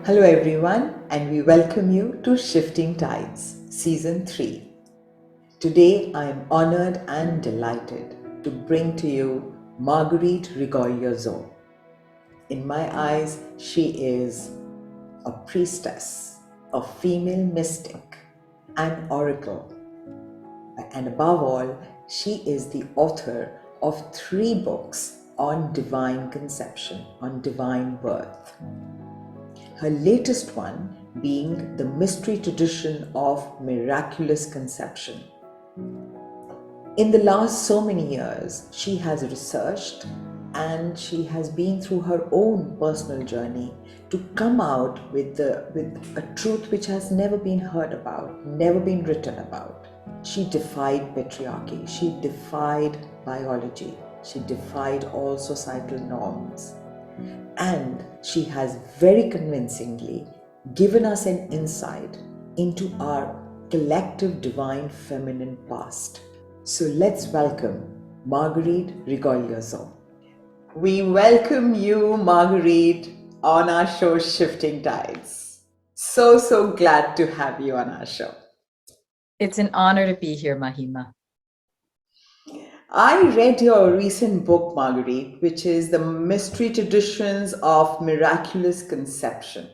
Hello, everyone, and we welcome you to Shifting Tides, Season 3. Today, I am honored and delighted to bring to you Marguerite Rigoglioso. In my eyes, she is a priestess, a female mystic, an oracle, and above all, she is the author of 3 books on divine conception, on divine birth. Her latest one being the mystery tradition of miraculous conception. In the last so many years, she has researched and she has been through her own personal journey to come out with a truth which has never been heard about, never been written about. She defied patriarchy, she defied biology, she defied all societal norms. And she has very convincingly given us an insight into our collective divine feminine past. So let's welcome Marguerite Rigoglioso. We welcome you, Marguerite, on our show Shifting Tides. So glad to have you on our show. It's an honor to be here, Mahima. I read your recent book, Marguerite, which is The Mystery Traditions of Miraculous Conception.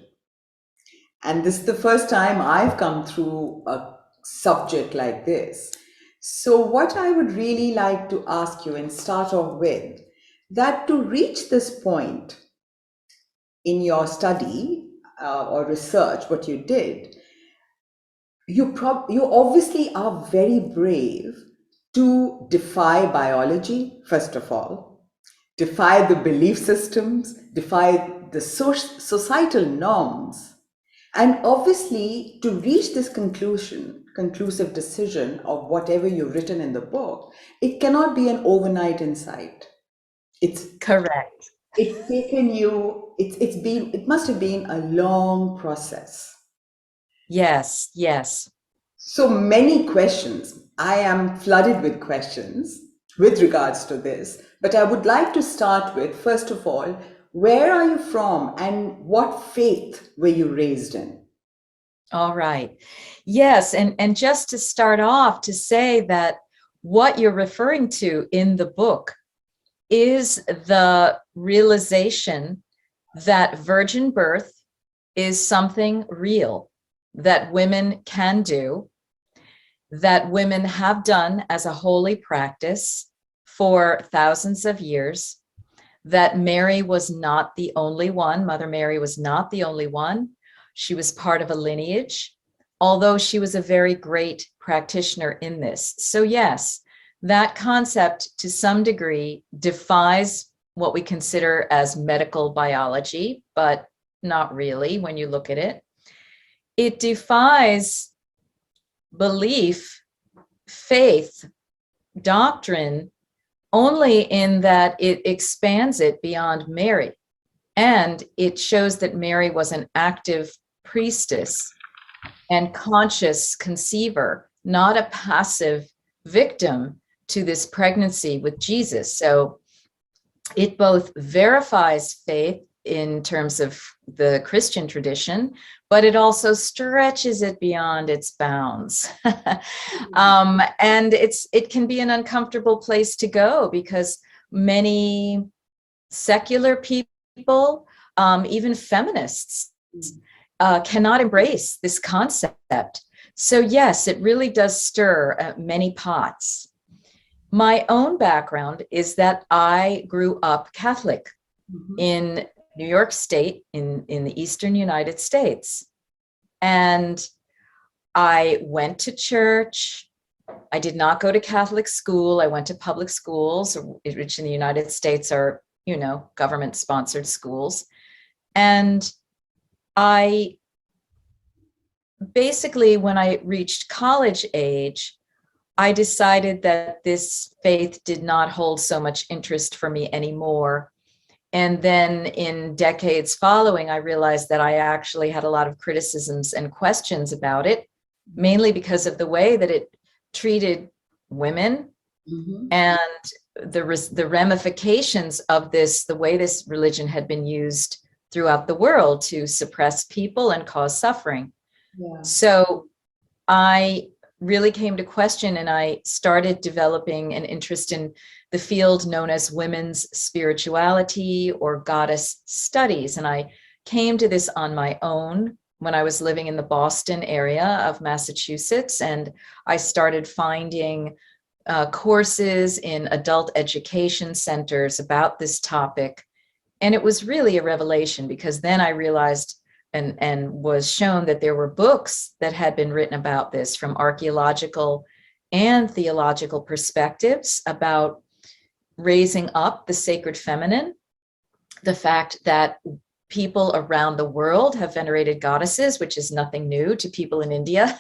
And this is the first time I've come through a subject like this. So, what I would really like to ask you and start off with that to reach this point in your study or research, what you did, you obviously are very brave to defy biology, first of all, defy the belief systems, defy the societal norms, and obviously to reach this conclusive decision of whatever you've written in the book, it cannot be an overnight insight. It's Correct. it's taken you, it must have been a long process. Yes. So many questions. I am flooded with questions with regards to this, but I would like to start with, first of all, where are you from and what faith were you raised in? All right. Yes, and just to start off, to say that what you're referring to in the book is the realization that virgin birth is something real that women can do, that women have done as a holy practice for thousands of years, that Mary was not the only one. Mother Mary was not the only one. She was part of a lineage, although she was a very great practitioner in this. So yes, that concept to some degree defies what we consider as medical biology, but not really when you look at it. It defies belief, faith, doctrine, only in that it expands it beyond Mary. And it shows that Mary was an active priestess and conscious conceiver, not a passive victim to this pregnancy with Jesus. So it both verifies faith in terms of the Christian tradition, but it also stretches it beyond its bounds. And it can be an uncomfortable place to go because many secular people, even feminists, cannot embrace this concept. So yes, it really does stir many pots. My own background is that I grew up Catholic in New York State, in the Eastern United States. And I went to church. I did not go to Catholic school. I went to public schools, which in the United States are, government-sponsored schools. And I basically, when I reached college age, I decided that this faith did not hold so much interest for me anymore. And then in decades following, I realized that I actually had a lot of criticisms and questions about it, mainly because of the way that it treated women and the ramifications of this, the way this religion had been used throughout the world to suppress people and cause suffering. Yeah. So I really came to question, and I started developing an interest in the field known as women's spirituality or goddess studies. And I came to this on my own when I was living in the Boston area of Massachusetts. And I started finding courses in adult education centers about this topic. And it was really a revelation, because then I realized and was shown that there were books that had been written about this from archaeological and theological perspectives about raising up the sacred feminine, the fact that people around the world have venerated goddesses, which is nothing new to people in India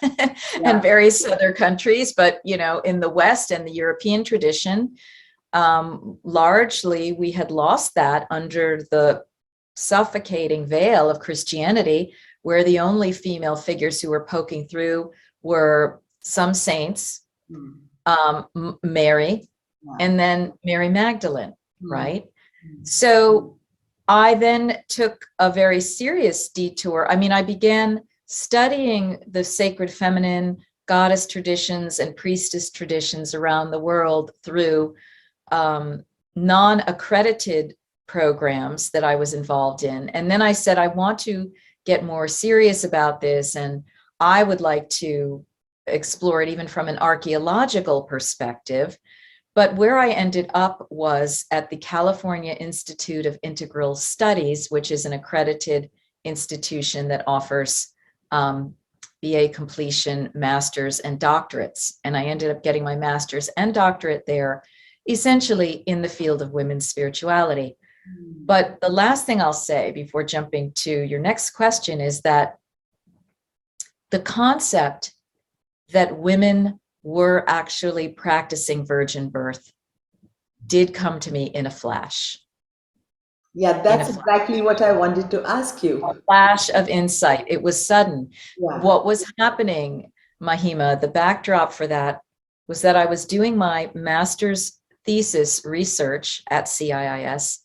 and various other countries. But, you know, in the West and the European tradition, largely we had lost that under the suffocating veil of Christianity, where the only female figures who were poking through were some saints, Mary, and then Mary Magdalene, right? So I then took a very serious detour. I mean, I began studying the sacred feminine, goddess traditions and priestess traditions around the world through non-accredited programs that I was involved in. And then I said, I want to get more serious about this, and I would like to explore it even from an archaeological perspective. But where I ended up was at the California Institute of Integral Studies, which is an accredited institution that offers BA completion, master's, and doctorates. And I ended up getting my master's and doctorate there, essentially in the field of women's spirituality. But the last thing I'll say before jumping to your next question is that the concept that women were actually practicing virgin birth did come to me in a flash. Yeah, that's exactly what I wanted to ask you. A flash of insight. It was sudden. Yeah. What was happening, Mahima, the backdrop for that was that I was doing my master's thesis research at CIIS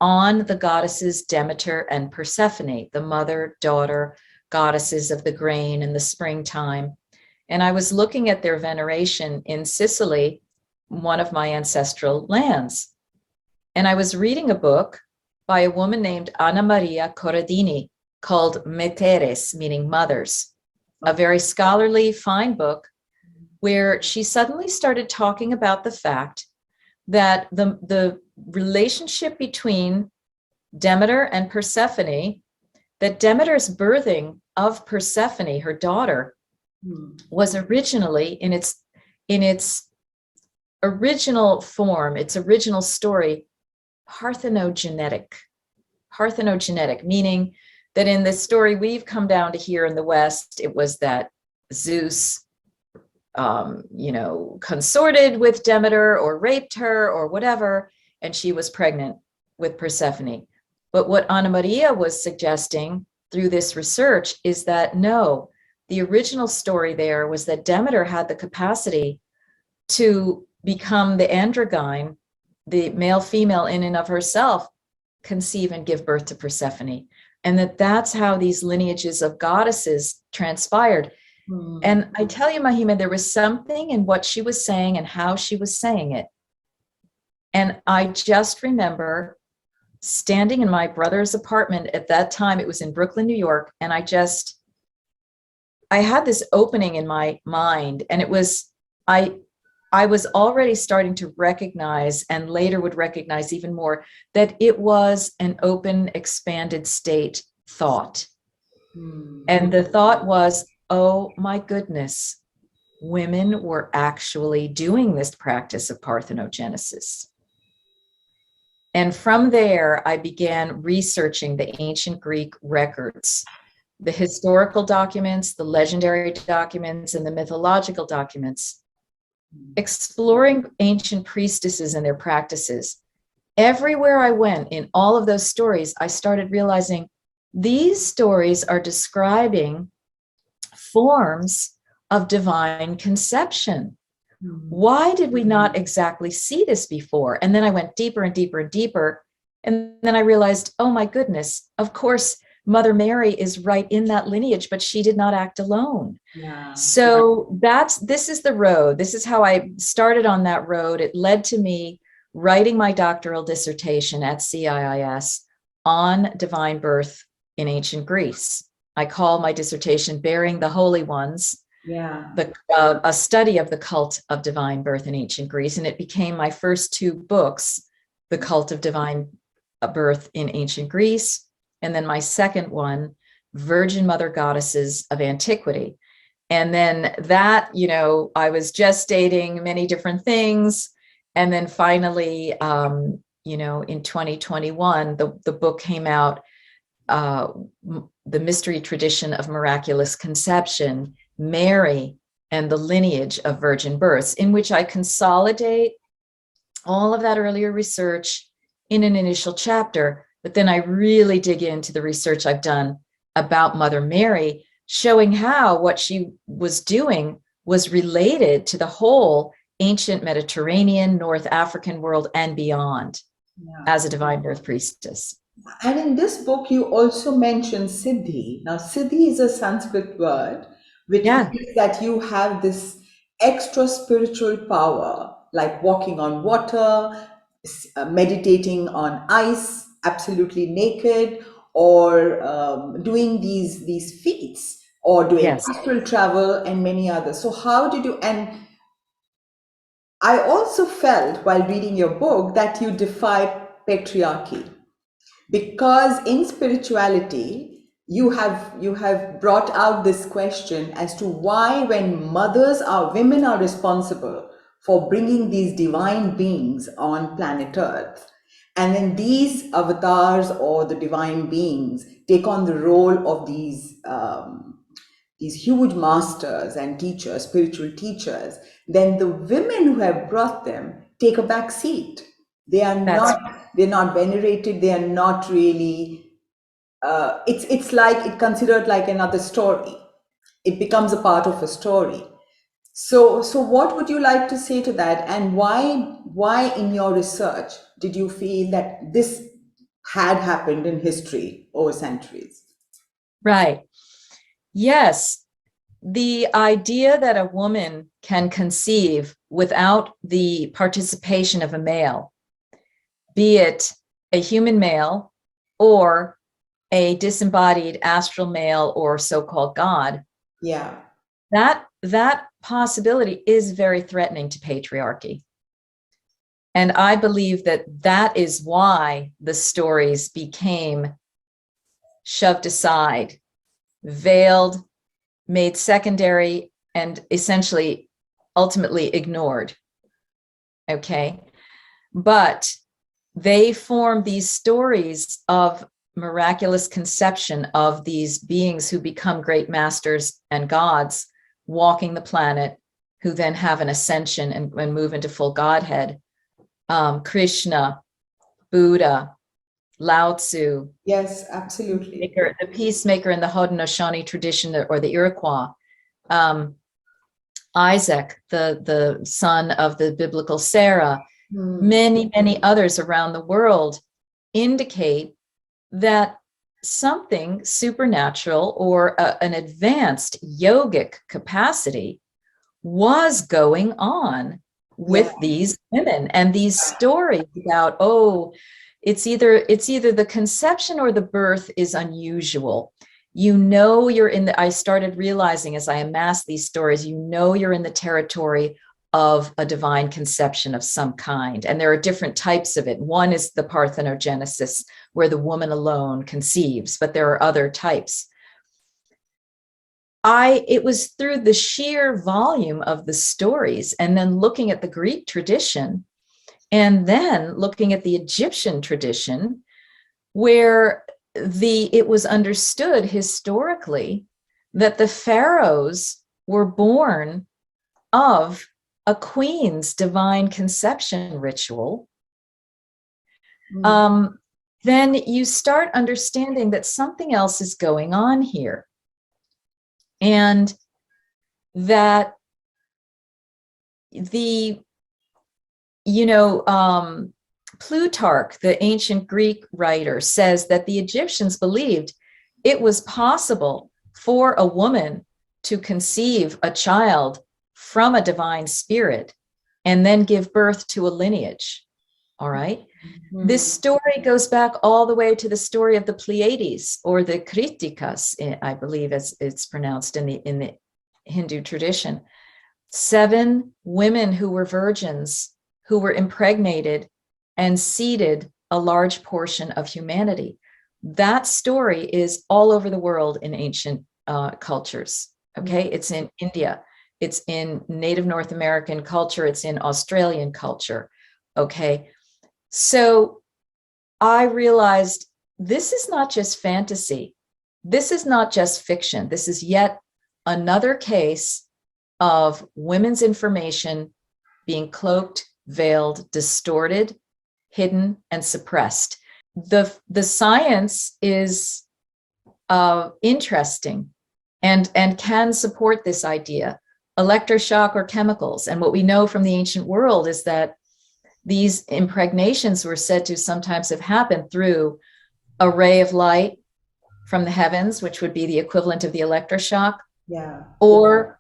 on the goddesses Demeter and Persephone, the mother-daughter goddesses of the grain and the springtime. And I was looking at their veneration in Sicily, one of my ancestral lands. And I was reading a book by a woman named Anna Maria Corradini called Meteres, meaning mothers, a very scholarly, fine book, where she suddenly started talking about the fact that the relationship between Demeter and Persephone, that Demeter's birthing of Persephone, her daughter, was originally in its original form, its original story, parthenogenetic, meaning that in the story we've come down to here in the West, it was that Zeus consorted with Demeter or raped her or whatever, and she was pregnant with Persephone. But what Anna Maria was suggesting through this research is that no, the original story there was that Demeter had the capacity to become the androgyne, the male-female in and of herself, conceive and give birth to Persephone. And that's how these lineages of goddesses transpired. And I tell you, Mahima, there was something in what she was saying and how she was saying it. And I just remember standing in my brother's apartment at that time. It was in Brooklyn, New York. And I had this opening in my mind, and it was, I was already starting to recognize, and later would recognize even more, that it was an open, expanded state thought. And the thought was, oh my goodness, women were actually doing this practice of parthenogenesis. And from there, I began researching the ancient Greek records, the historical documents, the legendary documents, and the mythological documents, exploring ancient priestesses and their practices. Everywhere I went in all of those stories, I started realizing these stories are describing forms of divine conception. Why did we not exactly see this before? And then I went deeper and deeper and deeper. And then I realized, oh my goodness, of course, Mother Mary is right in that lineage, but she did not act alone. Yeah. So this is the road. This is how I started on that road. It led to me writing my doctoral dissertation at CIIS on divine birth in ancient Greece. I call my dissertation Bearing the Holy Ones, Yeah. a study of the cult of divine birth in ancient Greece. And it became my first two books, The Cult of Divine Birth in Ancient Greece, and then my second one, Virgin Mother Goddesses of Antiquity. And then that, I was gestating many different things. And then finally, in 2021, the book came out, The Mystery Tradition of Miraculous Conception, Mary and the Lineage of Virgin Births, in which I consolidate all of that earlier research in an initial chapter, but then I really dig into the research I've done about Mother Mary, showing how what she was doing was related to the whole ancient Mediterranean, North African world and beyond as a divine birth priestess. And in this book, you also mention Siddhi. Now, Siddhi is a Sanskrit word which Yeah. means that you have this extra spiritual power, like walking on water, meditating on ice, absolutely naked, or doing these feats, or doing Yes. astral travel, and many others. So, how did you? And I also felt while reading your book that you defy patriarchy, because in spirituality you have brought out this question as to why, when women are responsible for bringing these divine beings on planet earth, and then these avatars or the divine beings take on the role of these huge masters and teachers, spiritual teachers, then the women who have brought them take a back seat. They are That's they're not venerated. They are not really. It's like it considered like another story. It becomes a part of a story. So what would you like to say to that? And why in your research did you feel that this had happened in history over centuries? right. Yes. The idea that a woman can conceive without the participation of a male, be it a human male or a disembodied astral male or so-called God, Yeah. that possibility is very threatening to patriarchy. And I believe that is why the stories became shoved aside, veiled, made secondary, and essentially ultimately ignored. Okay. But they form these stories of miraculous conception of these beings who become great masters and gods walking the planet, who then have an ascension and move into full godhead. Krishna, Buddha, Lao Tzu, Yes, absolutely. the peacemaker in the Haudenosaunee tradition, or the Iroquois, Isaac, the son of the biblical Sarah, many, many others around the world indicate that something supernatural or an advanced yogic capacity was going on with Yeah. these women. And these stories about, oh, it's either the conception or the birth is unusual. You're in I started realizing as I amassed these stories, you're in the territory of a divine conception of some kind. And there are different types of it. One is the parthenogenesis, where the woman alone conceives, but there are other types. It was through the sheer volume of the stories, and then looking at the Greek tradition, and then looking at the Egyptian tradition, where it was understood historically that the pharaohs were born of a queen's divine conception ritual. Then you start understanding that something else is going on here. And that Plutarch, the ancient Greek writer, says that the Egyptians believed it was possible for a woman to conceive a child from a divine spirit and then give birth to a lineage. All right. This story goes back all the way to the story of the Pleiades, or the Kritikas, I believe it's pronounced in the Hindu tradition. 7 women who were virgins who were impregnated and seeded a large portion of humanity. That story is all over the world in ancient cultures. Okay, it's in India, it's in Native North American culture, it's in Australian culture. Okay, so I realized this is not just fantasy. This is not just fiction. This is yet another case of women's information being cloaked, veiled, distorted, hidden, and suppressed. The science is interesting and can support this idea. Electroshock or chemicals. And what we know from the ancient world is that these impregnations were said to sometimes have happened through a ray of light from the heavens, which would be the equivalent of the electroshock. Yeah. Or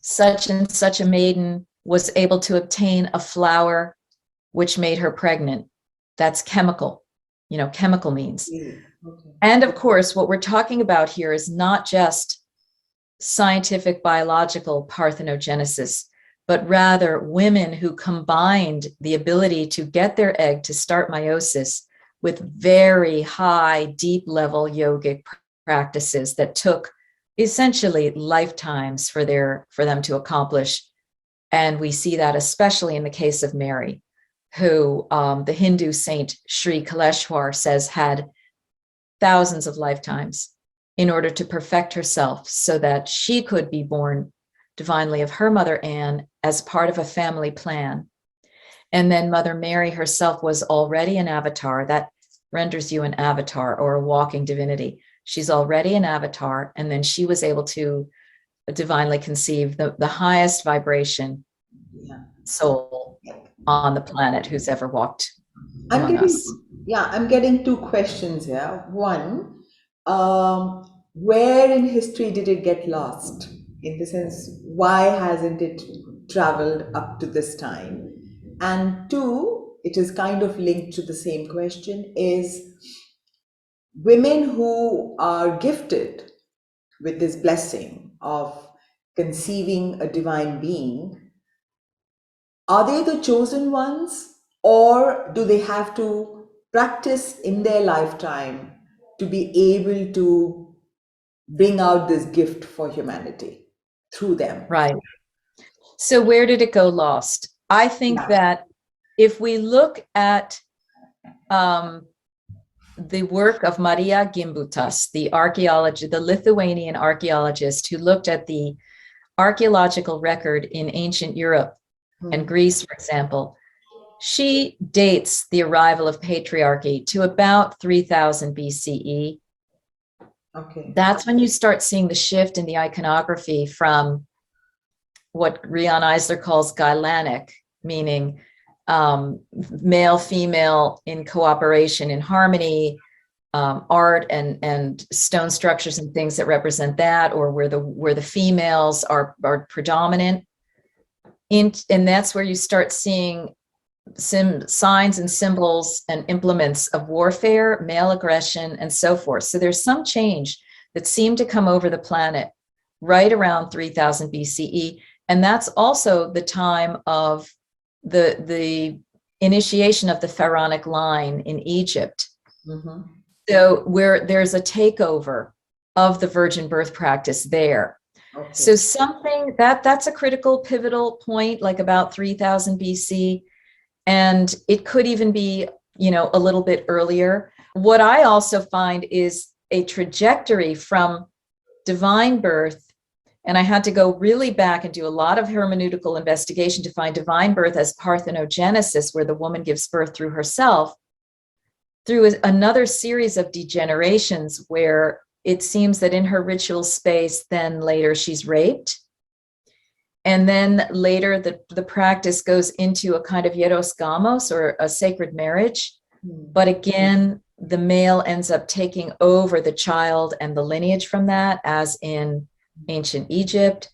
such and such a maiden was able to obtain a flower which made her pregnant. That's chemical, chemical means. Okay. And of course, what we're talking about here is not just scientific biological parthenogenesis, but rather women who combined the ability to get their egg to start meiosis with very high, deep level yogic practices that took essentially lifetimes for them to accomplish. And we see that especially in the case of Mary, who the Hindu saint Sri Kaleshwar says had thousands of lifetimes in order to perfect herself so that she could be born divinely of her mother Anne as part of a family plan. And then Mother Mary herself was already an avatar. That renders you an avatar or a walking divinity. She's already an avatar, and then she was able to divinely conceive the highest vibration soul on the planet who's ever walked among us. I'm getting 2 questions here. One, where in history did it get lost? In the sense, why hasn't it traveled up to this time? And 2, it is kind of linked to the same question, is women who are gifted with this blessing of conceiving a divine being, are they the chosen ones, or do they have to practice in their lifetime to be able to bring out this gift for humanity through them? Right. So where did it go lost? I think that if we look at the work of Maria Gimbutas, the Lithuanian archaeologist who looked at the archaeological record in ancient Europe and Greece, for example, she dates the arrival of patriarchy to about 3000 BCE. Okay. That's when you start seeing the shift in the iconography from what Rion Eisler calls Gaelanic, meaning male, female in cooperation, in harmony, art and stone structures and things that represent that, or where the females are predominant. And that's where you start seeing signs and symbols and implements of warfare, male aggression, and so forth. So there's some change that seemed to come over the planet right around 3000 BCE. And that's also the time of the initiation of the pharaonic line in Egypt. So where there's a takeover of the virgin birth practice there. Okay. So something that's a critical pivotal point, like about 3000 BC. And it could even be, a little bit earlier. What I also find is a trajectory from divine birth. And I had to go really back and do a lot of hermeneutical investigation to find divine birth as parthenogenesis, where the woman gives birth through herself, through another series of degenerations where it seems that in her ritual space, then later she's raped. And then later, the practice goes into a kind of hierosgamos, or a sacred marriage. But again, the male ends up taking over the child and the lineage from that, as in ancient Egypt.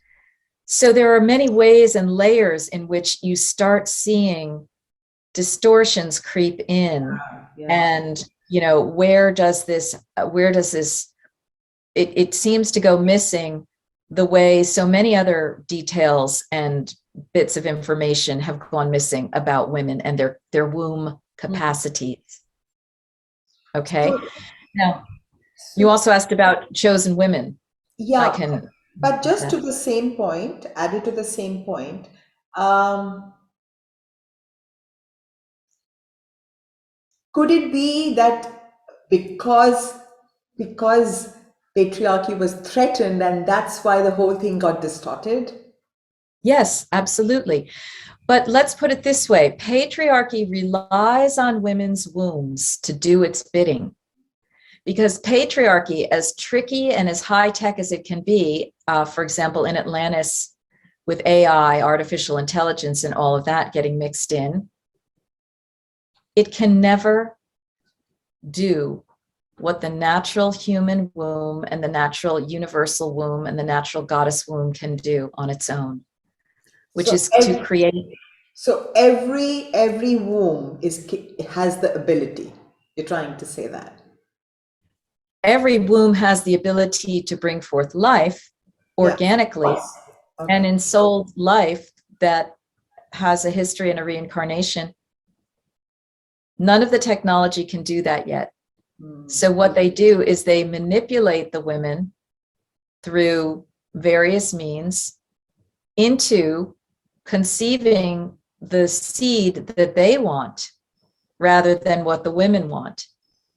So there are many ways and layers in which you start seeing distortions creep in. And, where does this, it seems to go missing the way so many other details and bits of information have gone missing about women and their womb capacities. Okay. Now, you also asked about chosen women. I Yeah, can. but just to the same point, added to the same point, um, could it be that because because patriarchy was threatened and that's why the whole thing got distorted? Yes, absolutely. But let's put it this way: patriarchy relies on women's wombs to do its bidding. Because patriarchy, as tricky and as high tech as it can be, for example, in Atlantis, with AI, artificial intelligence, and all of that getting mixed in, it can never do what the natural human womb and the natural universal womb and the natural goddess womb can do on its own, which So is to create. so every womb has the ability. You're trying to say that? Every womb has the ability to bring forth life Yeah. organically, and Okay. ensouled life that has a history and a reincarnation. None of the technology can do that yet. So what they do is they manipulate the women through various means into conceiving the seed that they want rather than what the women want.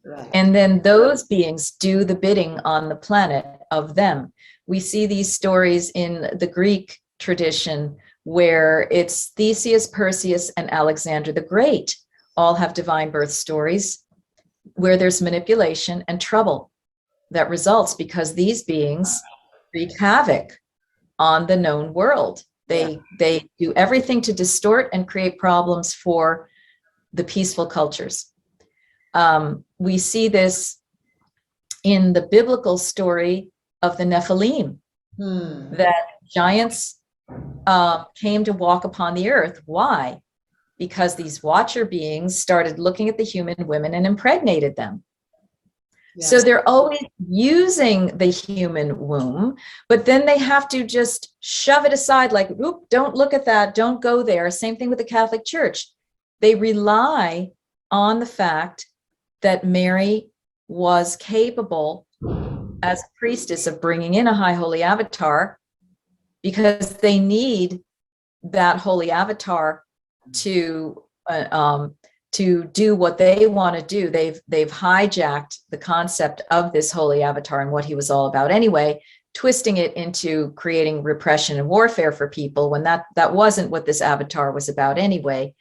Right. And then those beings do the bidding on the planet of them. We see these stories in the Greek tradition where it's Theseus, Perseus, and Alexander the Great all have divine birth stories where there's manipulation and trouble that results because these beings wreak havoc on the known world. They do everything to distort and create problems for the peaceful cultures. We see this in the biblical story of the Nephilim, that giants came to walk upon the earth. Why? Because these watcher beings started looking at the human women and impregnated them. Yeah. So they're always using the human womb, but then they have to just shove it aside, like, oop, don't look at that, don't go there. Same thing with the Catholic Church. They rely on the fact that Mary was capable as a priestess of bringing in a high holy avatar, because they need that holy avatar to do what they want to do. They've hijacked the concept of this holy avatar and what he was all about anyway, twisting it into creating repression and warfare for people when that wasn't what this avatar was about anyway.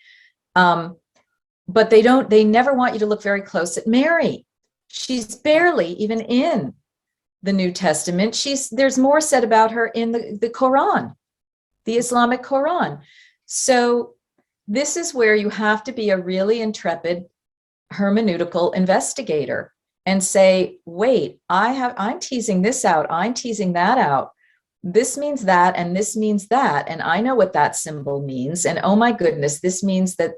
But they never want you to look very close at Mary. She's barely even in the New Testament. There's more said about her in the Quran, the Islamic Quran. So this is where you have to be a really intrepid hermeneutical investigator and say, wait, I'm teasing this out, I'm teasing that out. This means that, and this means that, and I know what that symbol means. And oh my goodness, this means that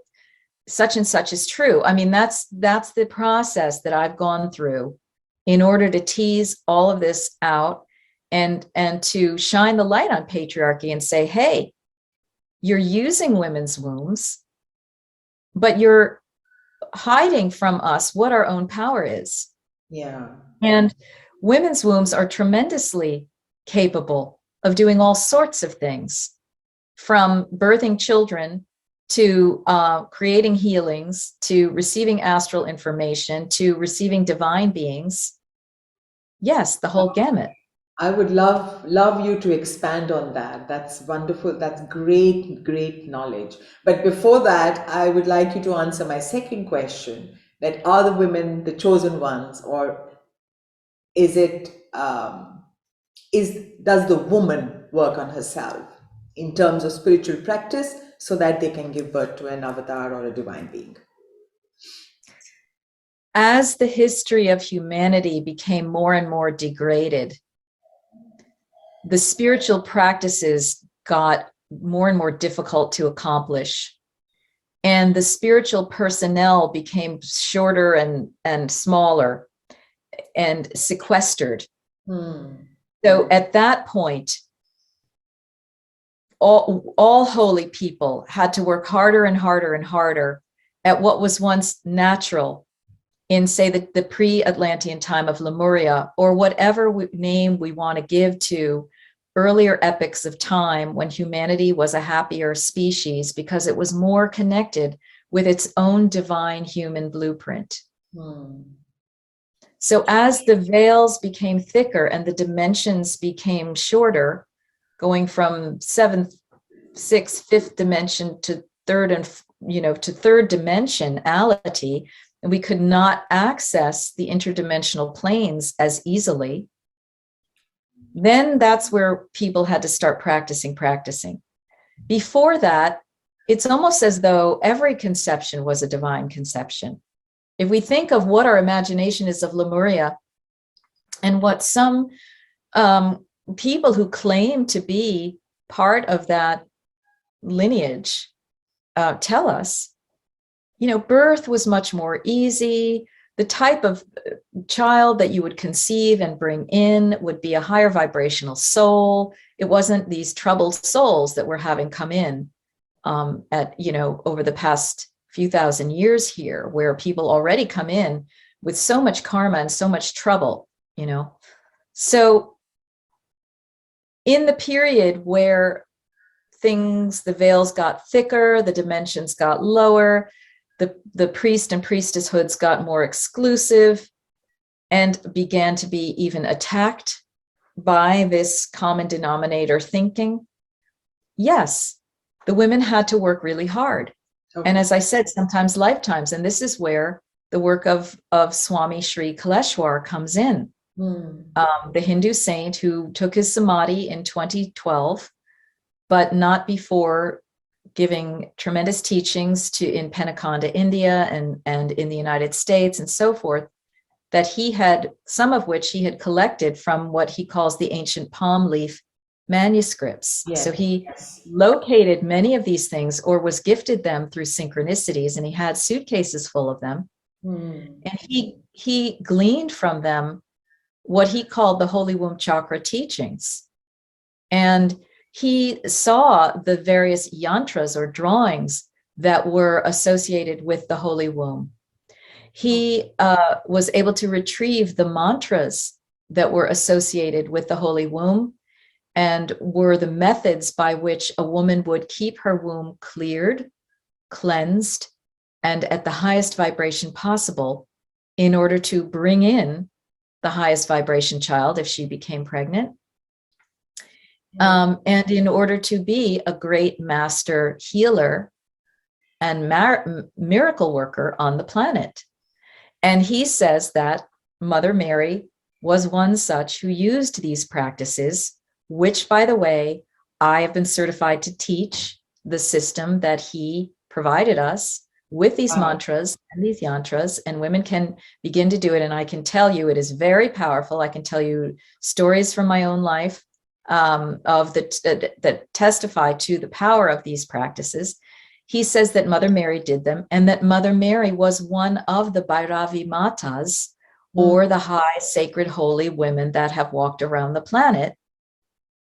such and such is true. I mean, that's the process that I've gone through in order to tease all of this out and to shine the light on patriarchy and say, hey, you're using women's wombs, but you're hiding from us what our own power is. Yeah. And women's wombs are tremendously capable of doing all sorts of things, from birthing children to creating healings, to receiving astral information, to receiving divine beings. Yes, the whole gamut. I would love you to expand on that. That's wonderful. That's great knowledge. But before that, I would like you to answer my second question: that are the women the chosen ones, or is it is does the woman work on herself? in terms of spiritual practice so that they can give birth to an avatar or a divine being. As the history of humanity became more and more degraded, the spiritual practices got more and more difficult to accomplish. And the spiritual personnel became shorter and smaller and sequestered. So at that point, all holy people had to work harder and harder and harder at what was once natural in, say, the pre-Atlantean time of Lemuria, or whatever name we want to give to earlier epochs of time when humanity was a happier species because it was more connected with its own divine human blueprint. So as the veils became thicker and the dimensions became shorter, going from seventh, sixth, fifth dimension to third and, to third dimensionality, and we could not access the interdimensional planes as easily, then that's where people had to start practicing. Before that, it's almost as though every conception was a divine conception. If we think of what our imagination is of Lemuria and what some people who claim to be part of that lineage tell us, birth was much more easy. The type of child that you would conceive and bring in would be a higher vibrational soul. It wasn't these troubled souls that we're having come in over the past few thousand years here, where people already come in with so much karma and so much trouble, So in the period where the veils got thicker, the dimensions got lower, the priest and priestesshoods got more exclusive and began to be even attacked by this common denominator thinking. Yes, the women had to work really hard. Okay. And as I said, sometimes lifetimes. And this is where the work of Swami Sri Kaleshwar comes in. The Hindu saint who took his samadhi in 2012, but not before giving tremendous teachings in Penakonda, India, and in the United States and so forth, that some of which he had collected from what he calls the ancient palm leaf manuscripts. Yes. So he located many of these things or was gifted them through synchronicities, and he had suitcases full of them. And he gleaned from them what he called the Holy Womb Chakra teachings. And he saw the various yantras or drawings that were associated with the Holy Womb. He was able to retrieve the mantras that were associated with the Holy Womb and were the methods by which a woman would keep her womb cleared, cleansed, and at the highest vibration possible in order to bring in the highest vibration child if she became pregnant. And in order to be a great master healer and miracle worker on the planet. And he says that Mother Mary was one such who used these practices, which, by the way, I have been certified to teach the system that he provided us with these mantras and these yantras, and women can begin to do it. And I can tell you it is very powerful. I can tell you stories from my own life that testify to the power of these practices. He says that Mother Mary did them, and that Mother Mary was one of the Bhairavi Matas, or the high sacred holy women that have walked around the planet,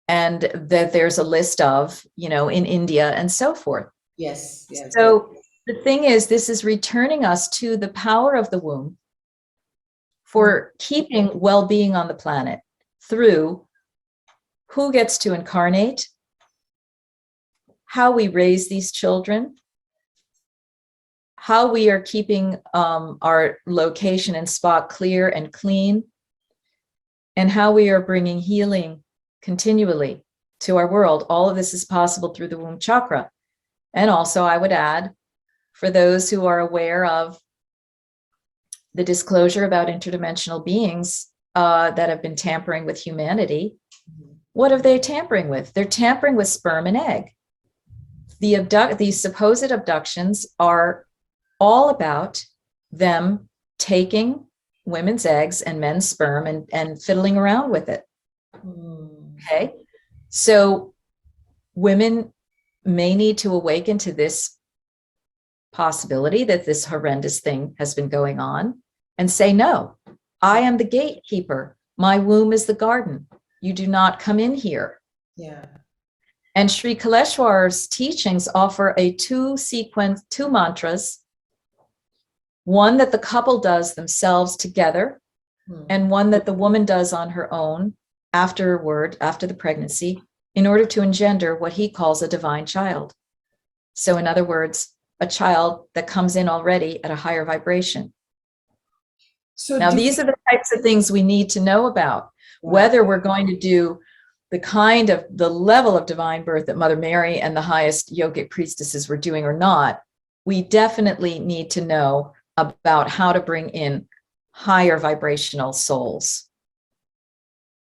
and that there's a list of, in India and so forth. Yes. So the thing is, this is returning us to the power of the womb for keeping well-being on the planet through who gets to incarnate, how we raise these children, how we are keeping our location and spot clear and clean, and how we are bringing healing continually to our world. All of this is possible through the womb chakra. And also, I would add, for those who are aware of the disclosure about interdimensional beings that have been tampering with humanity, What are they tampering with? They're tampering with sperm and egg. These supposed abductions are all about them taking women's eggs and men's sperm and fiddling around with it. Okay. So women may need to awaken to this possibility that this horrendous thing has been going on and say, no, I am the gatekeeper. My womb is the garden. You do not come in here. Yeah. And Sri Kaleshwar's teachings offer two mantras, one that the couple does themselves together, and one that the woman does on her own after the pregnancy, in order to engender what he calls a divine child. So in other words, a child that comes in already at a higher vibration. So now, these are the types of things we need to know about, whether we're going to do the level of divine birth that Mother Mary and the highest yogic priestesses were doing or not. We definitely need to know about how to bring in higher vibrational souls.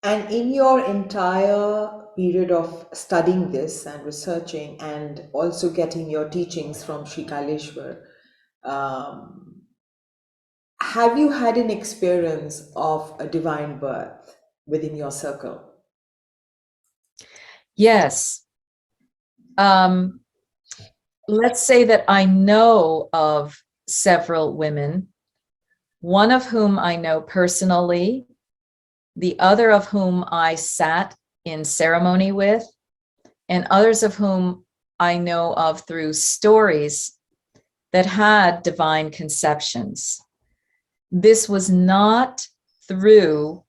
And in your entire period of studying this and researching and also getting your teachings from Sri Kaleshwar, have you had an experience of a divine birth within your circle? Yes. Let's say that I know of several women, one of whom I know personally, the other of whom I sat in ceremony with, and others of whom I know of through stories that had divine conceptions. This was not through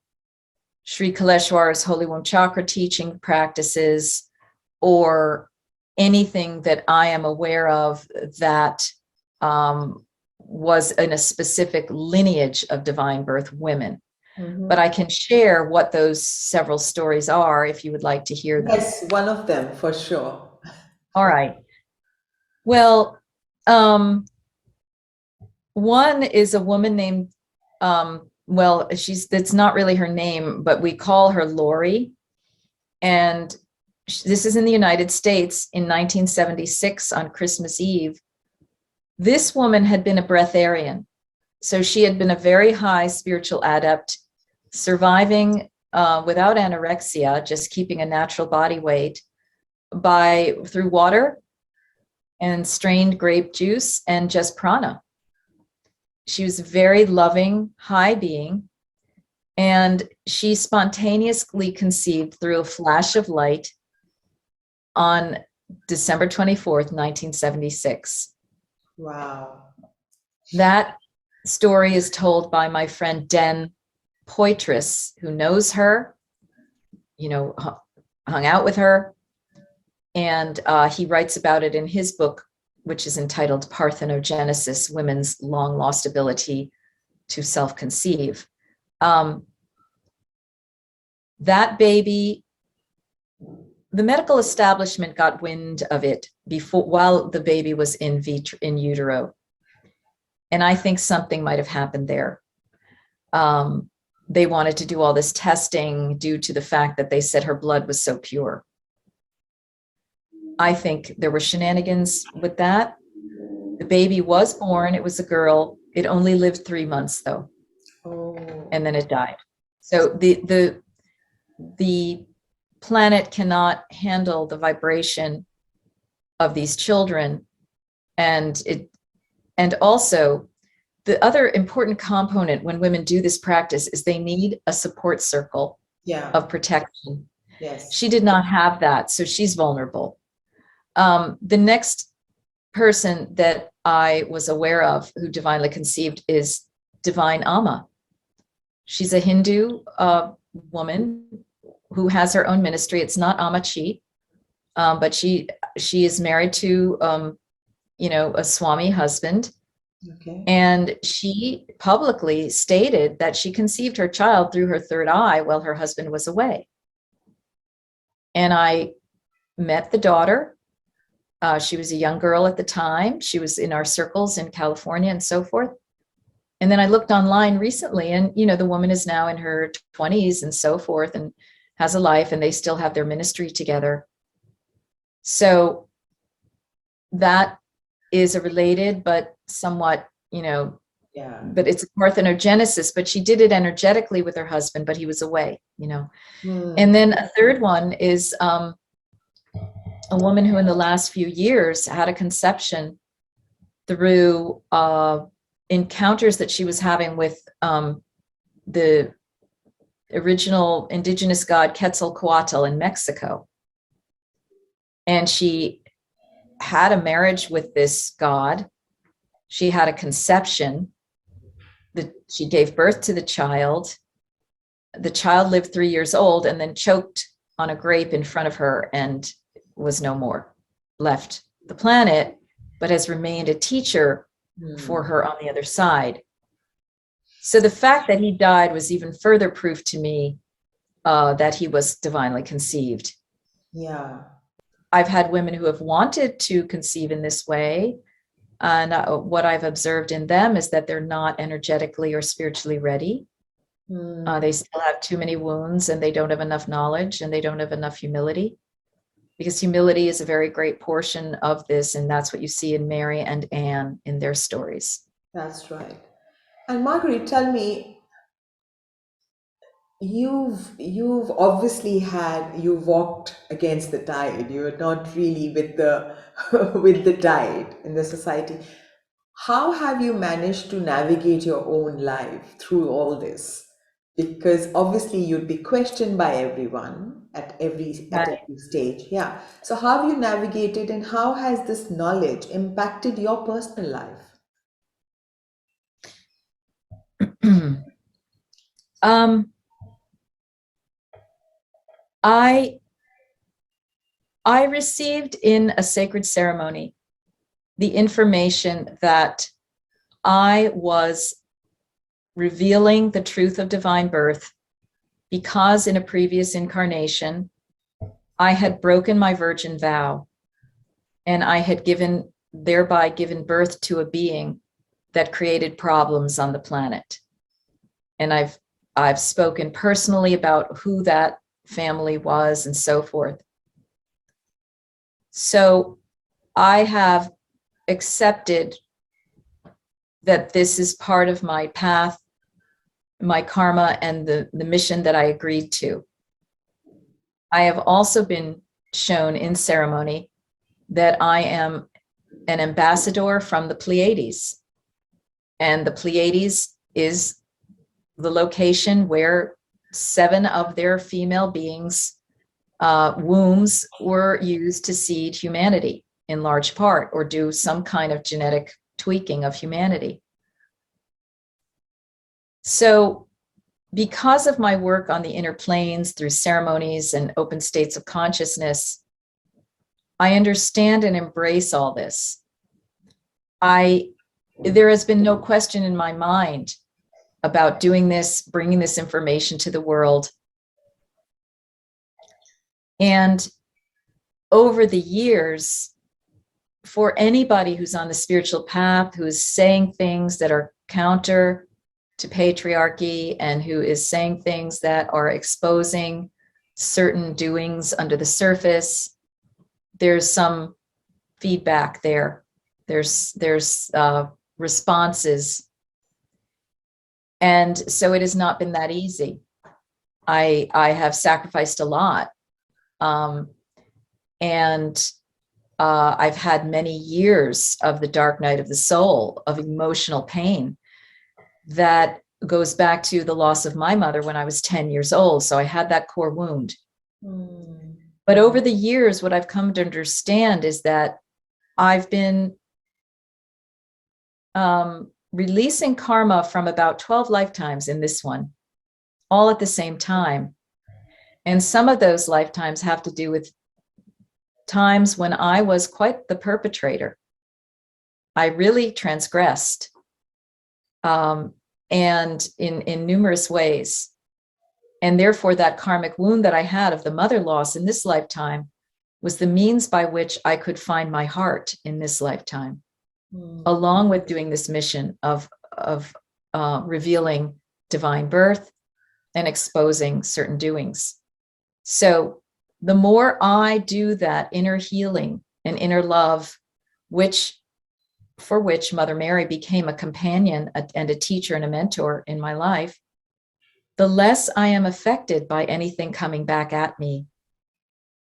Sri Kaleshwar's Holy Womb Chakra teaching practices or anything that I am aware of that was in a specific lineage of divine birth women. But I can share what those several stories are if you would like to hear them. Yes, one of them for sure. All right. Well, one is a woman named, that's not really her name, but we call her Lori. And this is in the United States in 1976 on Christmas Eve. This woman had been a breatharian. So she had been a very high spiritual adept, surviving without anorexia, just keeping a natural body weight through water and strained grape juice and just prana. She was a very loving, high being, and she spontaneously conceived through a flash of light on December 24th, 1976. Wow. That story is told by my friend Den Poitras, who knows her, hung out with her, and he writes about it in his book, which is entitled Parthenogenesis, Women's Long Lost Ability to Self-Conceive. That baby, the medical establishment got wind of it while the baby was in utero. And I think something might have happened there. They wanted to do all this testing due to the fact that they said her blood was so pure. I think there were shenanigans with that. The baby was born. It was a girl. It only lived 3 months, though. Oh. And then it died. So the planet cannot handle the vibration of these children. And also, the other important component when women do this practice is they need a support circle of protection. Yes. She did not have that, so she's vulnerable. The next person that I was aware of who divinely conceived is Divine Amma. She's a Hindu woman who has her own ministry. It's not Ammachi, but she is married to a Swami husband. Okay. And she publicly stated that she conceived her child through her third eye while her husband was away. And I met the daughter. She was a young girl at the time. She was in our circles in California and so forth. And then I looked online recently, and the woman is now in her 20s and so forth. And has a life, and they still have their ministry together. So that is a related but somewhat, Yeah. but it's a parthenogenesis, but she did it energetically with her husband, but he was away. And then a third one is a woman who in the last few years had a conception through encounters that she was having with the original indigenous god Quetzalcoatl in Mexico. And she had a marriage with this god. She had a conception. She gave birth to the child. The child lived 3 years old and then choked on a grape in front of her and was no more, left the planet, but has remained a teacher for her on the other side. So the fact that he died was even further proof to me that he was divinely conceived. Yeah. I've had women who have wanted to conceive in this way. And what I've observed in them is that they're not energetically or spiritually ready. They still have too many wounds, and they don't have enough knowledge, and they don't have enough humility. Because humility is a very great portion of this, and that's what you see in Mary and Anne in their stories. That's right. And Marguerite, tell me, you've obviously you've walked against the tide. You're not really with the with the tide in the society. How have you managed to navigate your own life through all this? Because obviously you'd be questioned by everyone at Right. every stage. Yeah. So how have you navigated, and how has this knowledge impacted your personal life? um, I received in a sacred ceremony the information that I was revealing the truth of divine birth because in a previous incarnation, I had broken my virgin vow, and I had thereby given birth to a being that created problems on the planet. And I've spoken personally about who that family was and so forth. So I have accepted that this is part of my path, my karma, and the mission that I agreed to. I have also been shown in ceremony that I am an ambassador from the Pleiades. And the Pleiades is the location where 7 of their female beings' wombs were used to seed humanity in large part, or do some kind of genetic tweaking of humanity. So because of my work on the inner planes through ceremonies and open states of consciousness, I understand and embrace all this. There has been no question in my mind about doing this, bringing this information to the world. And over the years, for anybody who's on the spiritual path, who is saying things that are counter to patriarchy and who is saying things that are exposing certain doings under the surface, there's some feedback there. There's responses. And so it has not been that easy. I have sacrificed a lot. And I've had many years of the dark night of the soul, of emotional pain that goes back to the loss of my mother when I was 10 years old. So I had that core wound. But over the years, what I've come to understand is that I've been releasing karma from about 12 lifetimes in this one, all at the same time. And some of those lifetimes have to do with times when I was quite the perpetrator. I really transgressed, and in numerous ways. And therefore, that karmic wound that I had of the mother loss in this lifetime was the means by which I could find my heart in this lifetime, along with doing this mission of revealing divine birth and exposing certain doings. So the more I do that inner healing and inner love, for which Mother Mary became a companion and a teacher and a mentor in my life, the less I am affected by anything coming back at me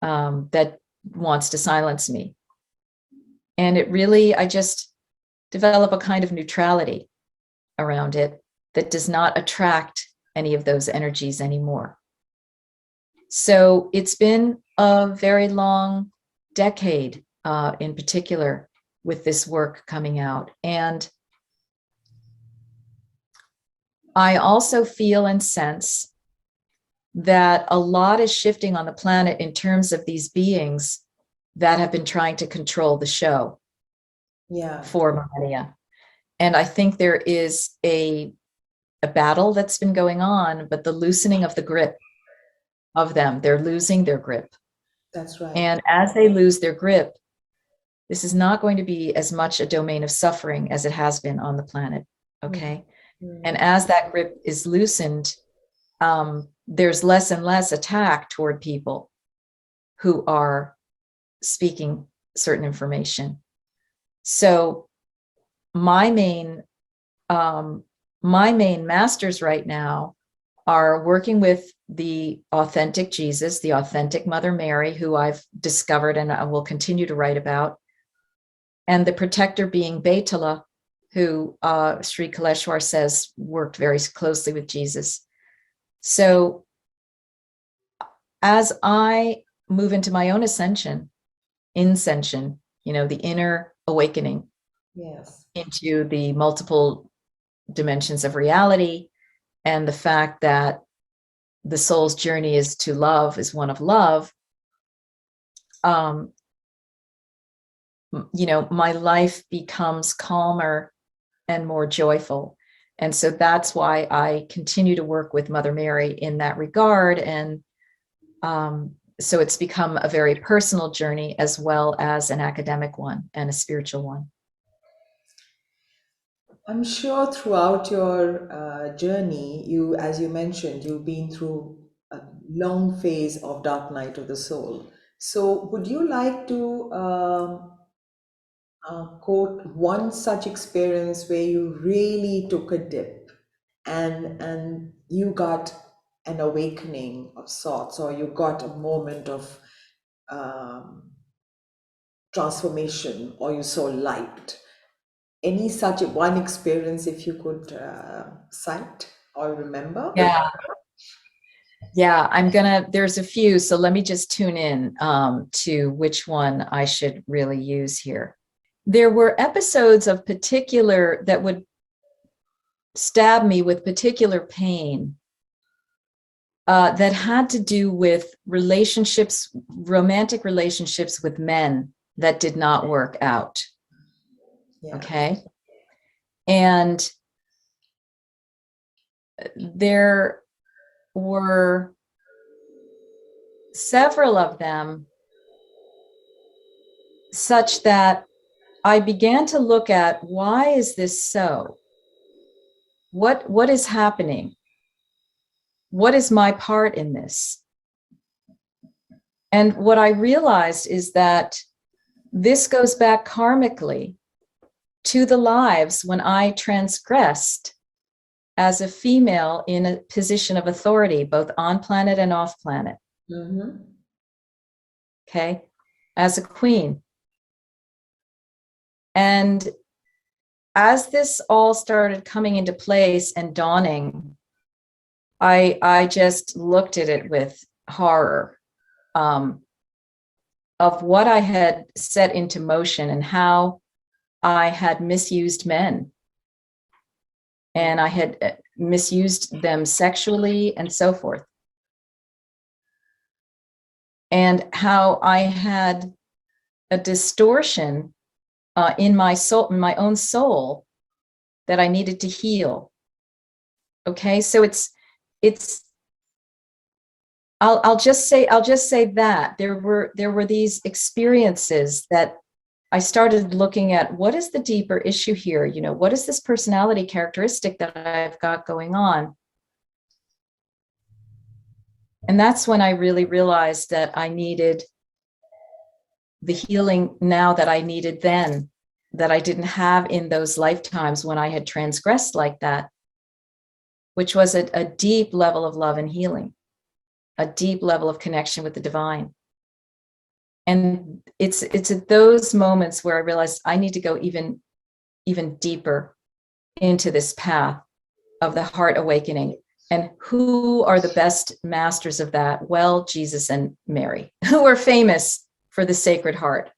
that wants to silence me. And it really, I just develop a kind of neutrality around it that does not attract any of those energies anymore. So it's been a very long decade, in particular, with this work coming out. And I also feel and sense that a lot is shifting on the planet in terms of these beings that have been trying to control the show for millennia. And I think there is a battle that's been going on, but the loosening of the grip of them, they're losing their grip. That's right. And as they lose their grip, this is not going to be as much a domain of suffering as it has been on the planet. Okay. Mm-hmm. And as that grip is loosened, there's less and less attack toward people who are speaking certain information. So my main masters right now are working with the authentic Jesus, the authentic Mother Mary, who I've discovered and I will continue to write about, and the protector being Betala, who Sri Kaleshwar says worked very closely with Jesus. So as I move into my own ascension, the inner awakening, yes, into the multiple dimensions of reality, and the fact that the soul's journey is to love, is one of love, my life becomes calmer and more joyful. And so that's why I continue to work with Mother Mary in that regard. And so it's become a very personal journey as well as an academic one and a spiritual one. I'm sure throughout your journey, as you mentioned, you've been through a long phase of dark night of the soul. So would you like to quote one such experience where you really took a dip and you got an awakening of sorts, or you got a moment of um, transformation, or you saw light? Any such one experience, if you could cite or remember? Yeah, there's a few, so let me just tune in to which one I should really use here. There were episodes of particular that would stab me with particular pain that had to do with romantic relationships with men that did not work out. Yeah. Okay. And there were several of them such that I began to look at, why is this so? What is happening? What is my part in this? And what I realized is that this goes back karmically to the lives when I transgressed as a female in a position of authority, both on planet and off planet. Mm-hmm. Okay, as a queen. And as this all started coming into place and dawning, I just looked at it with horror of what I had set into motion and how I had misused men. And I had misused them sexually and so forth. And how I had a distortion in my soul, in my own soul, that I needed to heal. Okay, so I'll just say that there were these experiences that I started looking at, what is the deeper issue here? What is this personality characteristic that I've got going on? And that's when I really realized that I needed the healing now that I needed then, that I didn't have in those lifetimes when I had transgressed like that, which was a deep level of love and healing, a deep level of connection with the divine. And it's at those moments where I realized I need to go even deeper into this path of the heart awakening. And who are the best masters of that? Well, Jesus and Mary, who are famous for the Sacred Heart.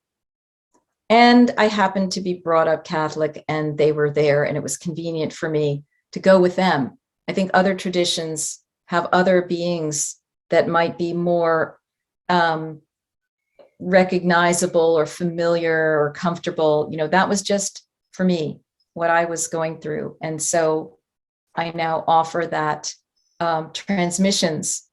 And I happened to be brought up Catholic, and they were there, and it was convenient for me to go with them. I think other traditions have other beings that might be more recognizable or familiar or comfortable. You know, that was just for me what I was going through. And so I now offer that transmissions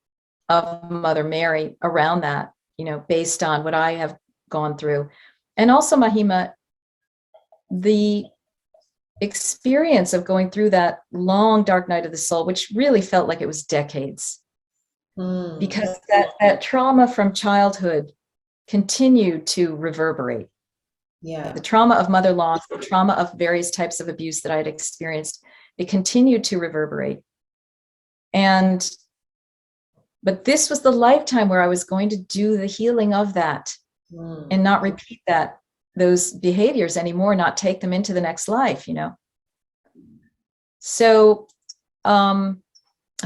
of Mother Mary around that, you know, based on what I have gone through. And also, Mahima, the experience of going through that long dark night of the soul, which really felt like it was decades, because that trauma from childhood continued to reverberate. Yeah. The trauma of mother loss, the trauma of various types of abuse that I had experienced, it continued to reverberate. But this was the lifetime where I was going to do the healing of that and not repeat those behaviors anymore, not take them into the next life, you know? So I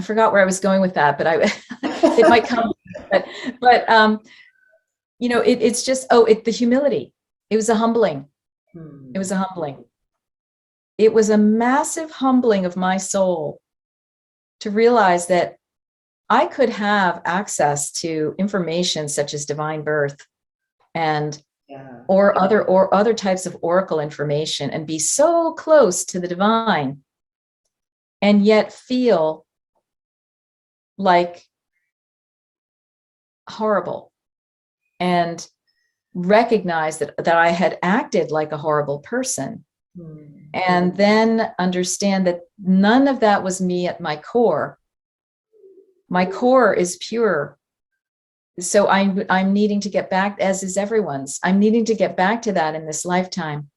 forgot where I was going with that, but it might come, but you know, it's just, the humility. It was a humbling. It was a humbling. It was a massive humbling of my soul to realize that I could have access to information such as divine birth and or other types of oracle information and be so close to the divine and yet feel like horrible and recognize that I had acted like a horrible person. And then understand that none of that was me at my core. My core is pure. So I'm needing to get back, as is everyone's. I'm needing to get back to that in this lifetime.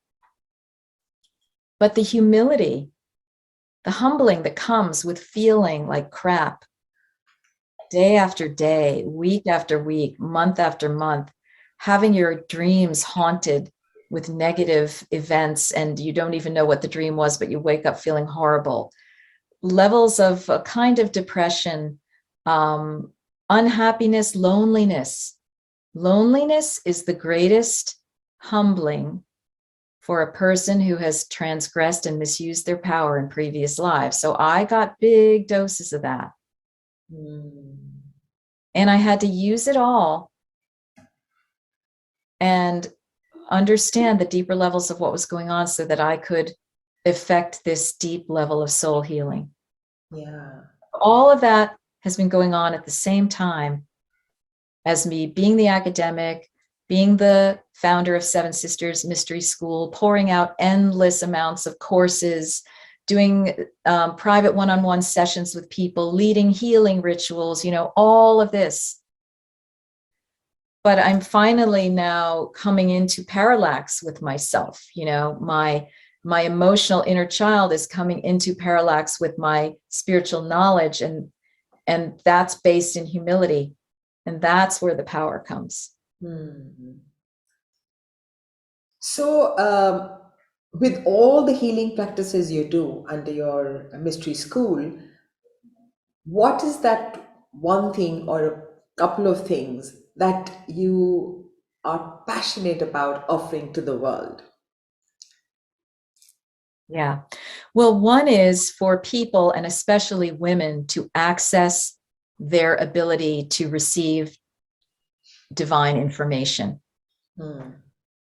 But the humility, the humbling that comes with feeling like crap day after day, week after week, month after month, having your dreams haunted with negative events and you don't even know what the dream was, but you wake up feeling horrible. Levels of a kind of depression, unhappiness, loneliness. Loneliness is the greatest humbling for a person who has transgressed and misused their power in previous lives. So I got big doses of that. And I had to use it all and understand the deeper levels of what was going on so that I could effect this deep level of soul healing. Yeah. All of that has been going on at the same time as me being the academic, being the founder of Seven Sisters Mystery School, pouring out endless amounts of courses, doing private one-on-one sessions with people, leading healing rituals, you know, all of this. But I'm finally now coming into parallax with myself. You know, my emotional inner child is coming into parallax with my spiritual knowledge, and that's based in humility, and that's where the power comes. So, with all the healing practices you do under your mystery school, what is that one thing or a couple of things that you are passionate about offering to the world? Yeah. Well, one is for people, and especially women, to access their ability to receive divine information.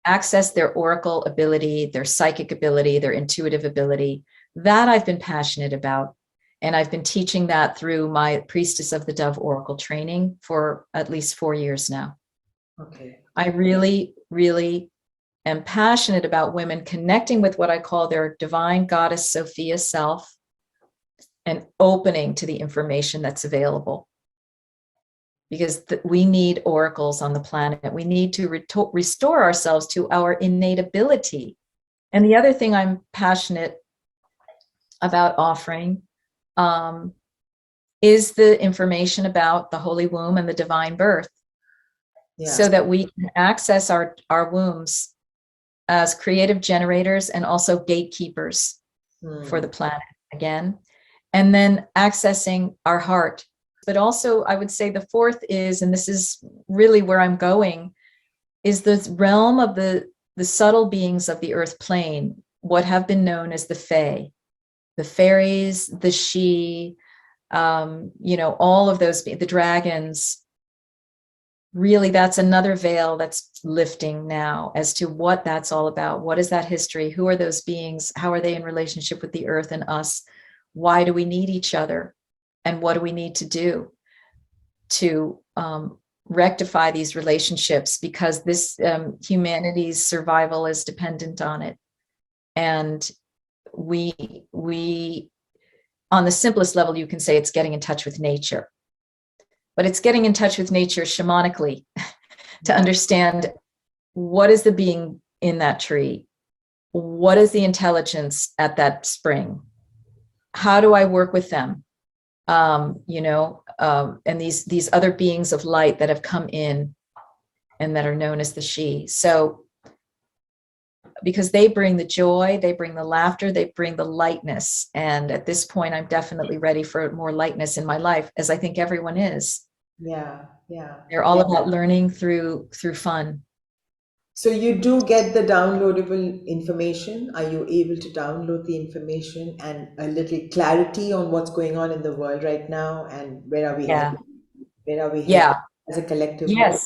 Access their oracle ability, their psychic ability, their intuitive ability. That I've been passionate about. And I've been teaching that through my Priestess of the Dove Oracle training for at least 4 years now. Okay. I really, really am passionate about women connecting with what I call their divine goddess Sophia self and opening to the information that's available. because we need oracles on the planet. We need to restore ourselves to our innate ability. And the other thing I'm passionate about offering is the information about the Holy Womb and the divine birth, so that we can access our wombs as creative generators and also gatekeepers for the planet again, and then accessing our heart. But also, I would say the fourth is, and this is really where I'm going, is the realm of the subtle beings of the earth plane, what have been known as the Fae, the fairies, the She, all of those, the dragons. Really, that's another veil that's lifting now as to what that's all about. What is that history? Who are those beings? How are they in relationship with the earth and us? Why do we need each other? And what do we need to do to rectify these relationships? Because this humanity's survival is dependent on it. And we, on the simplest level, you can say it's getting in touch with nature. But it's getting in touch with nature shamanically to understand what is the being in that tree? What is the intelligence at that spring? How do I work with them? And these other beings of light that have come in and that are known as the She. So, because they bring the joy, they bring the laughter, they bring the lightness. And at this point, I'm definitely ready for more lightness in my life, as I think everyone is. Yeah. They're all about learning through fun. So you do get the downloadable information. Are you able to download the information and a little clarity on what's going on in the world right now, and where are we Yeah. headed? Where are we headed Yeah. as a collective whole? Yes.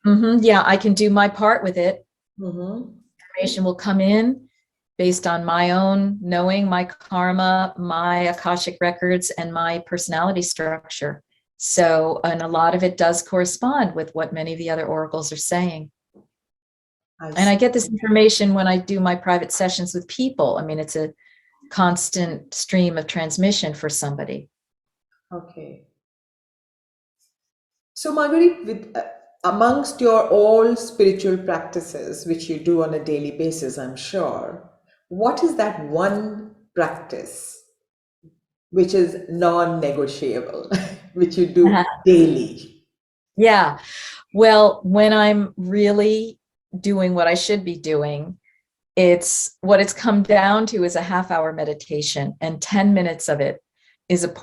Yeah, I can do my part with it. Information will come in based on my own knowing, my karma, my Akashic records, and my personality structure. So, and a lot of it does correspond with what many of the other oracles are saying. And I get this information when I do my private sessions with people. I mean, it's a constant stream of transmission for somebody. Okay. So, Marguerite, amongst your all spiritual practices, which you do on a daily basis, I'm sure, what is that one practice which is non-negotiable, which you do daily? Yeah. Well, when I'm really doing what I should be doing, what it's come down to is a half-hour meditation, and 10 minutes of it is a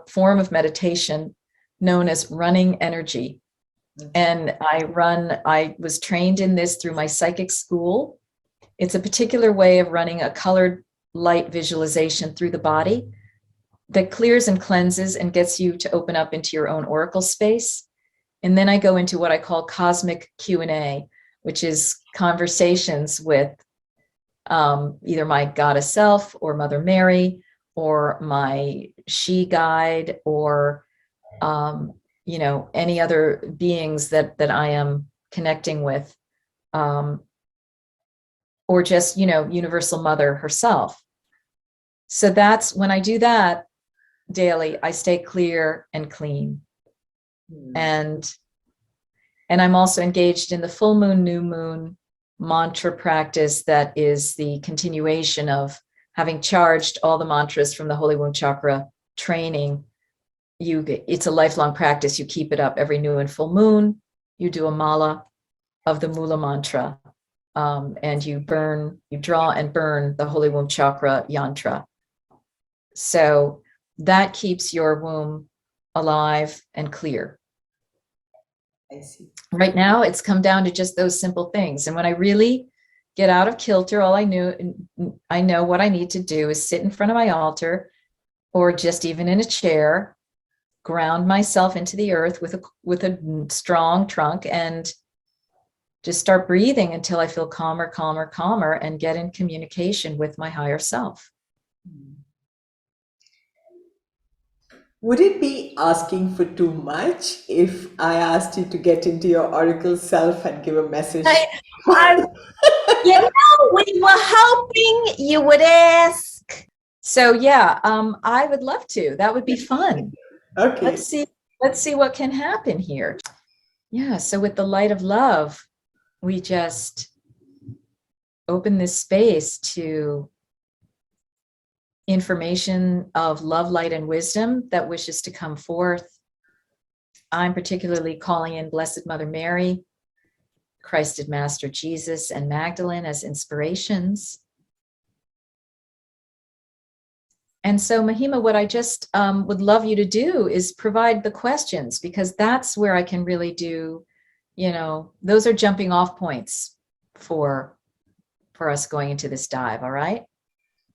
form of meditation known as running energy. And I was trained in this through my psychic school. It's a particular way of running a colored light visualization through the body that clears and cleanses and gets you to open up into your own oracle space. And then I go into what I call cosmic Q&A, which is conversations with either my goddess self or Mother Mary or my She guide or any other beings that I am connecting with, or just Universal Mother herself. So that's when I do that daily, I stay clear and clean. And I'm also engaged in the full moon, new moon mantra practice that is the continuation of having charged all the mantras from the Holy Womb Chakra training. It's a lifelong practice. You keep it up every new and full moon. You do a mala of the Mula mantra, and you draw and burn the Holy Womb Chakra yantra. So that keeps your womb alive and clear. I see. Right now, it's come down to just those simple things. And when I really get out of kilter, all I know what I need to do is sit in front of my altar, or just even in a chair, ground myself into the earth with a strong trunk, and just start breathing until I feel calmer, and get in communication with my higher self. Would it be asking for too much if I asked you to get into your oracle self and give a message? We were hoping you would ask. So yeah, I would love to. That would be fun. Okay. Let's see. let's see what can happen here. Yeah, so with the light of love, we just open this space to information of love, light, and wisdom that wishes to come forth. I'm particularly calling in Blessed Mother Mary, Christed Master Jesus, and Magdalene as inspirations. And so, Mahima, what I just would love you to do is provide the questions, because that's where I can really do, those are jumping off points for us going into this dive, all right?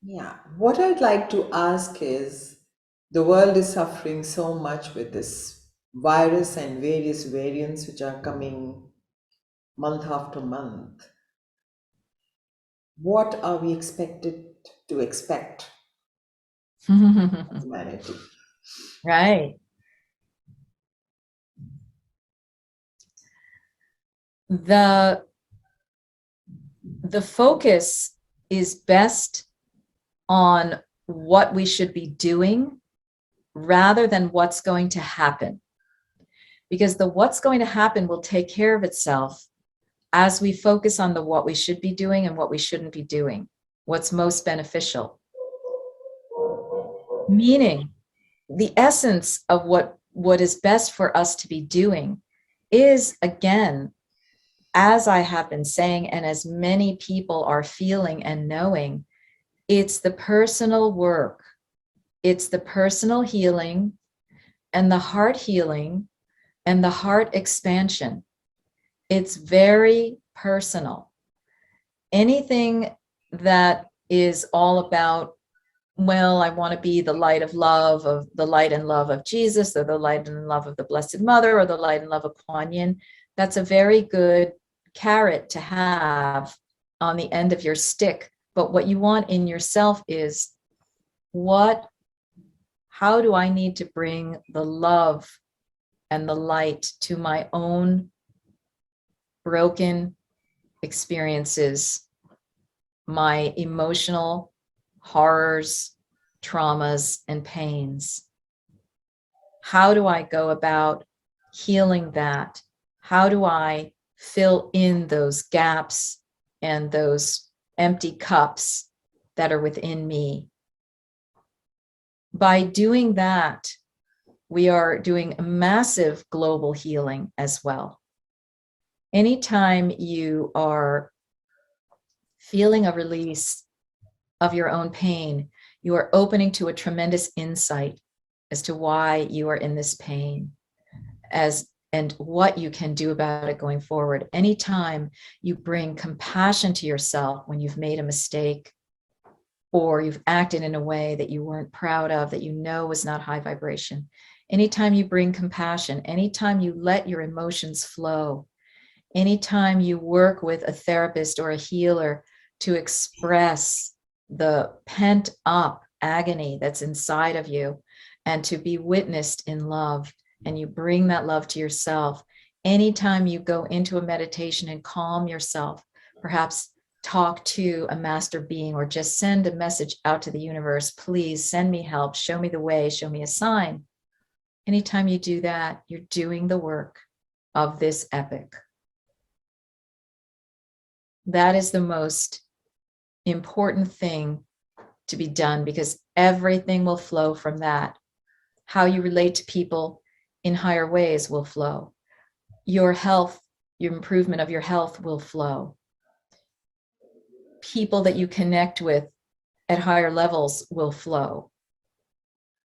Yeah. What I'd like to ask is, the world is suffering so much with this virus and various variants which are coming month after month. What are we expected to expect as humanity? Right. The focus is best on what we should be doing rather than what's going to happen. Because the what's going to happen will take care of itself as we focus on the what we should be doing and what we shouldn't be doing, what's most beneficial. Meaning, the essence of what is best for us to be doing is, again, as I have been saying, and as many people are feeling and knowing, it's the personal work. It's the personal healing and the heart healing and the heart expansion. It's very personal. Anything that is all about, well, I want to be the light of love, of the light and love of Jesus, or the light and love of the Blessed Mother, or the light and love of Kuan Yin, that's a very good carrot to have on the end of your stick. But what you want in yourself is, how do I need to bring the love and the light to my own broken experiences, my emotional horrors, traumas, and pains? How do I go about healing that? How do I fill in those gaps and those empty cups that are within me? By doing that, we are doing a massive global healing as well. Anytime you are feeling a release of your own pain, you are opening to a tremendous insight as to why you are in this pain, and what you can do about it going forward. Anytime you bring compassion to yourself when you've made a mistake, or you've acted in a way that you weren't proud of, that you know was not high vibration, anytime you bring compassion, anytime you let your emotions flow, anytime you work with a therapist or a healer to express the pent up agony that's inside of you and to be witnessed in love, and you bring that love to yourself, anytime you go into a meditation and calm yourself, perhaps talk to a master being, or just send a message out to the universe, please send me help, show me the way, show me a sign. Anytime you do that, you're doing the work of this epic. That is the most important thing to be done, because everything will flow from that. How you relate to people in higher ways will flow. Your health, your improvement of your health will flow. People that you connect with at higher levels will flow.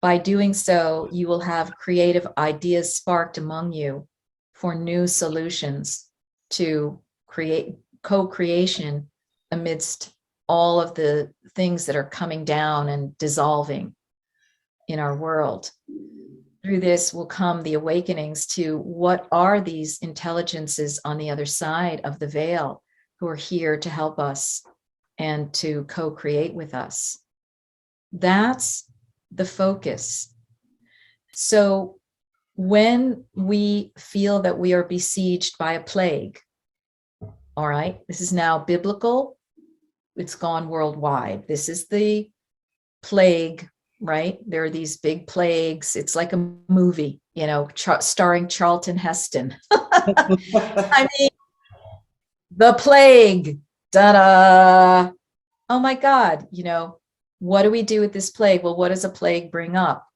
By doing so, you will have creative ideas sparked among you for new solutions to create co-creation amidst all of the things that are coming down and dissolving in our world. Through this will come the awakenings to what are these intelligences on the other side of the veil who are here to help us and to co-create with us. That's the focus. So when we feel that we are besieged by a plague, all right, this is now biblical, it's gone worldwide. This is the plague, right? There are these big plagues. It's like a movie, starring Charlton Heston. I mean, the plague, da-da. Oh my God, what do we do with this plague? Well, what does a plague bring up?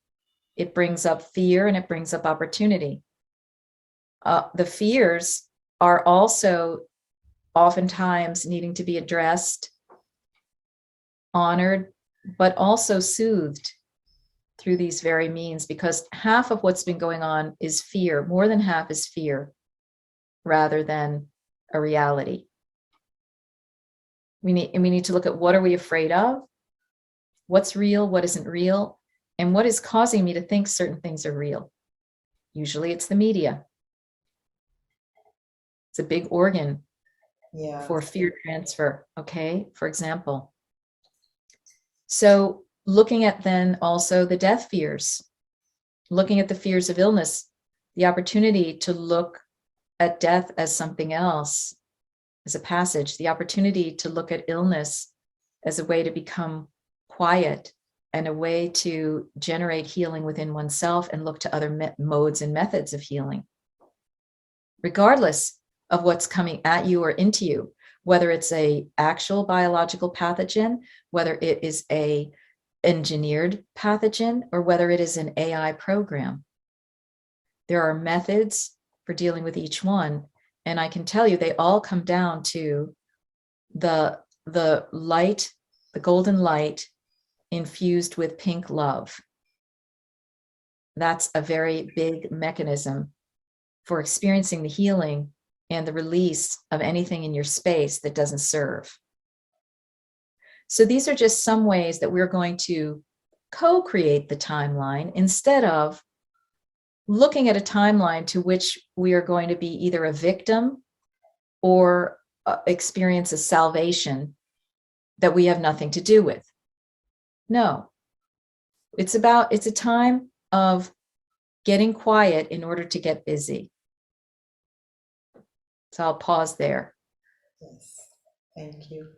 It brings up fear and it brings up opportunity. The fears are also oftentimes needing to be addressed, honored, but also soothed through these very means, because half of what's been going on is fear. More than half is fear rather than a reality. We need to look at, what are we afraid of? What's real? What isn't real? And what is causing me to think certain things are real? Usually it's the media. It's a big organ for fear transfer, okay, for example. So looking at then also the death fears, looking at the fears of illness, the opportunity to look at death as something else, as a passage, the opportunity to look at illness as a way to become quiet and a way to generate healing within oneself and look to other modes and methods of healing, regardless of what's coming at you or into you, whether it's a actual biological pathogen, whether it is a engineered pathogen, or whether it is an AI program. There are methods for dealing with each one. And I can tell you, they all come down to the light, the golden light infused with pink love. That's a very big mechanism for experiencing the healing and the release of anything in your space that doesn't serve. So these are just some ways that we're going to co-create the timeline, instead of looking at a timeline to which we are going to be either a victim or experience a salvation that we have nothing to do with. No, it's a time of getting quiet in order to get busy. So I'll pause there. Yes, thank you.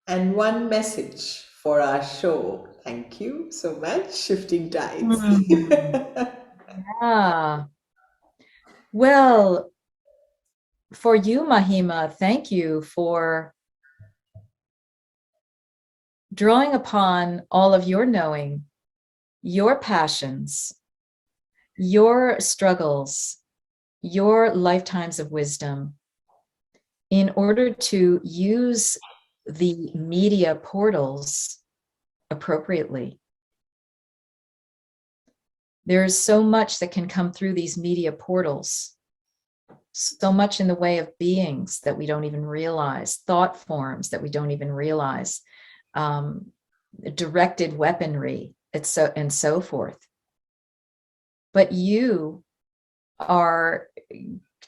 And one message for our show. Thank you so much, Shifting Tides. Yeah. Well, for you, Mahima, thank you for drawing upon all of your knowing, your passions, your struggles, your lifetimes of wisdom, in order to use the media portals appropriately. There's so much that can come through these media portals, so much in the way of beings that we don't even realize, thought forms that we don't even realize, directed weaponry, and so forth. But you are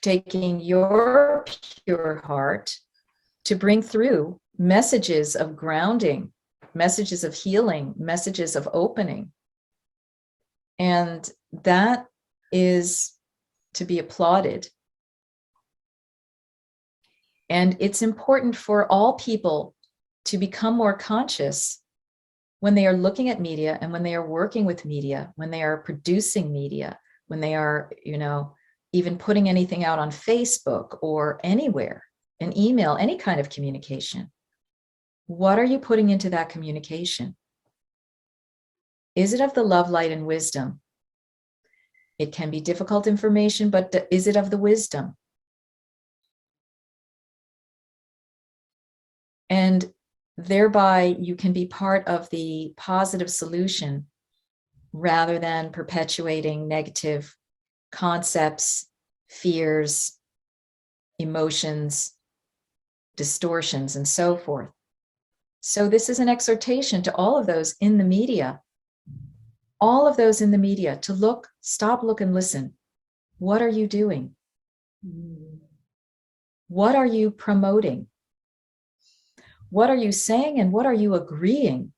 taking your pure heart to bring through messages of grounding, messages of healing, messages of opening. And that is to be applauded. And it's important for all people to become more conscious when they are looking at media, and when they are working with media, when they are producing media, when they are, even putting anything out on Facebook or anywhere, an email, any kind of communication. What are you putting into that communication? Is it of the love, light, and wisdom? It can be difficult information, but is it of the wisdom? And thereby you can be part of the positive solution rather than perpetuating negative concepts, fears, emotions, distortions, and so forth. So this is an exhortation to all of those in the media, to look, stop, look, and listen. What are you doing? What are you promoting? What are you saying, and what are you agreeing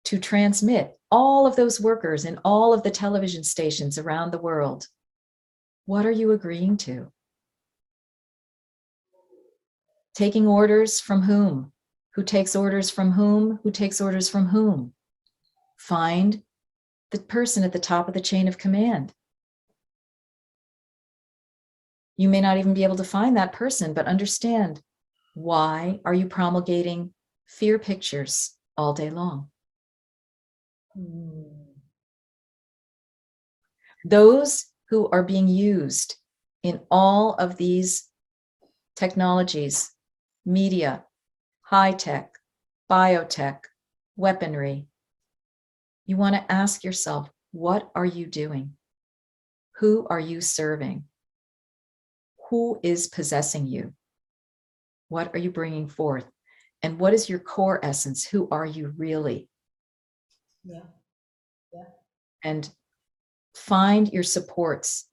to transmit? All of those workers in all of the television stations around the world, what are you agreeing to? Taking orders from whom? Who takes orders from whom? Who takes orders from whom? Find the person at the top of the chain of command. You may not even be able to find that person, but understand, why are you promulgating fear pictures all day long? Those who are being used in all of these technologies, media, high tech, biotech, weaponry, you want to ask yourself, what are you doing? Who are you serving? Who is possessing you? What are you bringing forth? And what is your core essence? Who are you really? Yeah. Yeah. And find your supports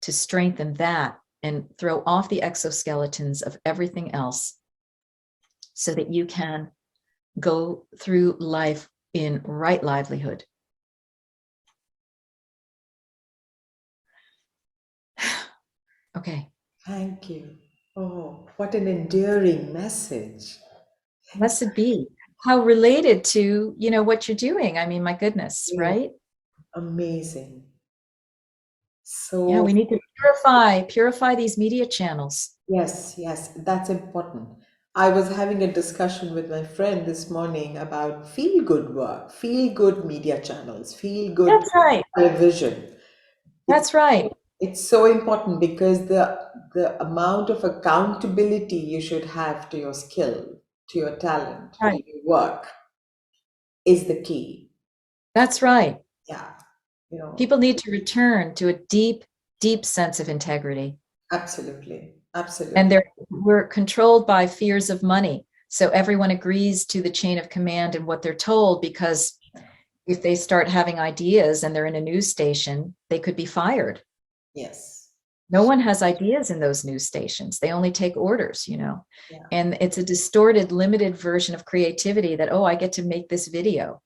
to strengthen that and throw off the exoskeletons of everything else so that you can go through life in right livelihood. Okay. Thank you. Oh, what an endearing message. Thank Blessed be. How related to, what you're doing. I mean, my goodness, you. right? Amazing. Yeah, So, we need to purify these media channels. yes, yes, that's important. I was having a discussion with my friend this morning about feel good work, feel good media channels, feel good That's right. television. It's That's right. it's so important because the amount of accountability you should have to your skill, to your talent, to Right. your work is the key. That's right. Yeah, you know, People need to return to a deep, deep sense of integrity. absolutely, And absolutely. we're controlled by fears of money. So everyone agrees to the chain of command and what they're told, because if they start having ideas and they're in a news station, they could be fired. Yes. No one has ideas in those news stations. They only take orders. Yeah, And it's a distorted, limited version of creativity that, oh, I get to make this video.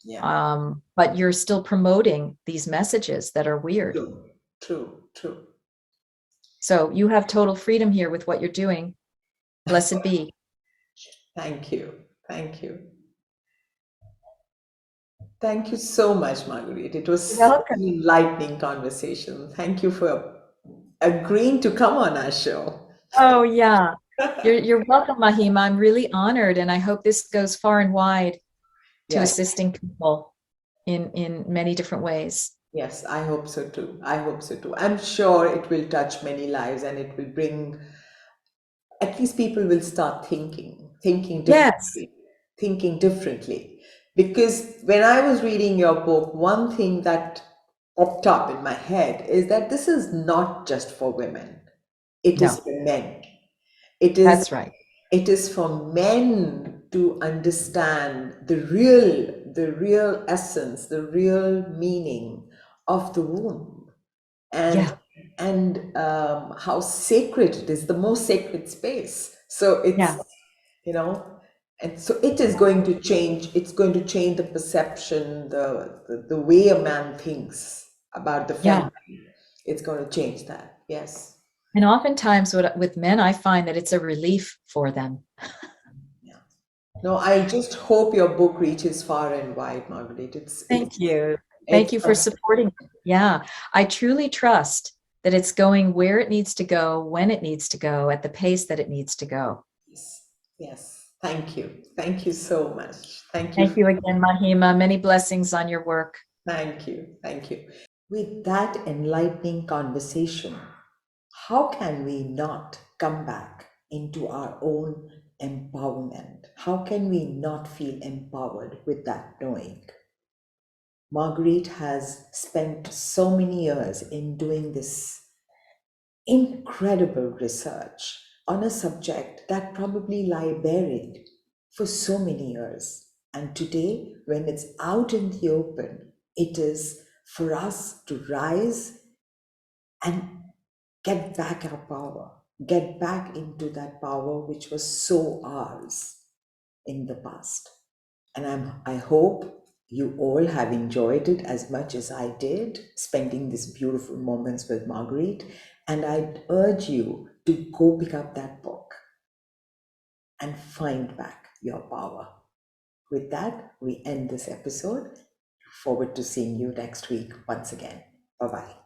yeah. But you're still promoting these messages that are weird. True, true, true. So you have total freedom here with what you're doing. Blessed be. Thank you. Thank you. Thank you so much, Marguerite. It was You're such welcome. an enlightening conversation. Thank you for agreeing to come on our show. Oh, yeah. You're welcome, Mahima. I'm really honored, and I hope this goes far and wide to Yes, assisting people in many different ways. yes, I hope so too. I hope so too. I'm sure it will touch many lives and it will bring, at least people will start thinking Yes. differently, thinking differently. Because when I was reading your book, one thing that popped up in my head is that this is not just for women, it is No, for men. It is that's right. it is for men to understand the real essence, the real meaning of the womb, and Yeah, how sacred it is, the most sacred space. So it's, yeah, you know, and so it is going to change. It's going to change the perception, the way a man thinks about the yeah. feminine. It's going to change that. Yes. And oftentimes with men, I find that it's a relief for them. Yeah. No, I just hope your book reaches far and wide, Margaret. Thank you. Thank It's you a, for supporting me. Yeah, I truly trust that it's going where it needs to go, when it needs to go, at the pace that it needs to go. yes, yes. Thank you. Thank you so much. Thank you. Thank you again, Mahima. Many blessings on your work. Thank you. Thank you. With that enlightening conversation, how can we not come back into our own empowerment? How can we not feel empowered with that knowing? Marguerite has spent so many years in doing this incredible research on a subject that probably lie buried for so many years. And today, when it's out in the open, it is for us to rise and get back our power, get back into that power which was so ours in the past. And I hope you all have enjoyed it as much as I did, spending these beautiful moments with Marguerite. And I'd urge you to go pick up that book and find back your power. With that, we end this episode. forward to seeing you next week once again. Bye bye.